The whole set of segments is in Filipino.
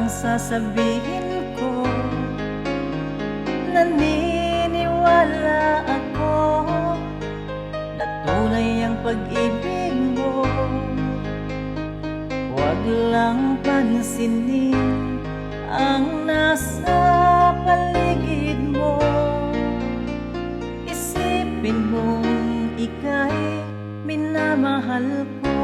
ang sasabihin ko. Naniniwala ako na tunay ang pag-ibig mo. Huwag lang pansinin ang nasa paligid mo. Isipin mong ika'y minamahal ko.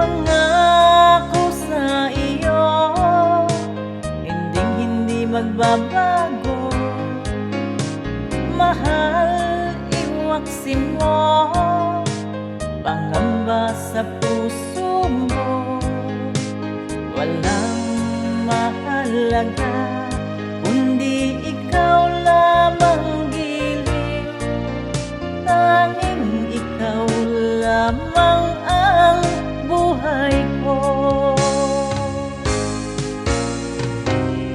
Pangako sa iyo, hindi magbabago. Mahal, iwaksin mo pangamba sa puso mo. Walang mahalaga kundi ikaw lamang giliw. Tanging ikaw lamang ang buhay ko.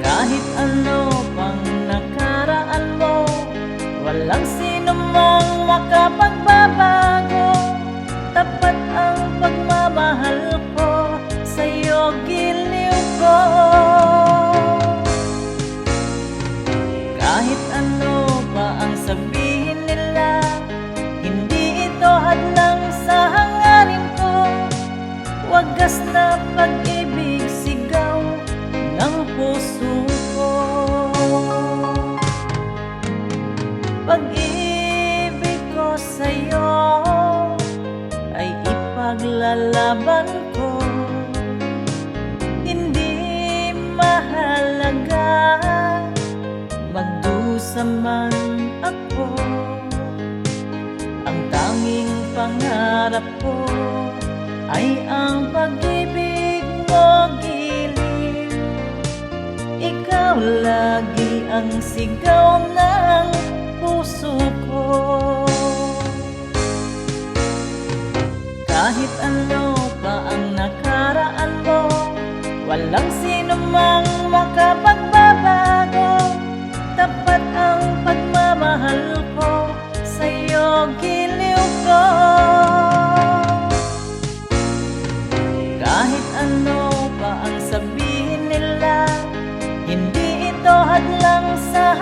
Kahit ano pang nakaraan mo, walang sino mang makapagbabago. Tapat ang pagmamahal ko, sa'yo giliw ko. Kahit ano pa ang sabihin nila, hindi ito hadlang sa hangarin ko. Wagas na pag-ibig, sigaw ng puso ko. Pag-ibig ko sa'yo ay ipaglalaban ko. Hindi mahalaga magdusa man ako. Ang tanging pangarap ko ay ang pag-ibig mo giliw. Ikaw lagi ang sigaw ng puso ko. Kahit ano pa ang nakaraan mo, walang sino mang makapagbabago. Tapat ang pagmamahal ko, sa'yo giliw ko. Kahit ano pa ang sabihin nila, hindi ito hadlang sa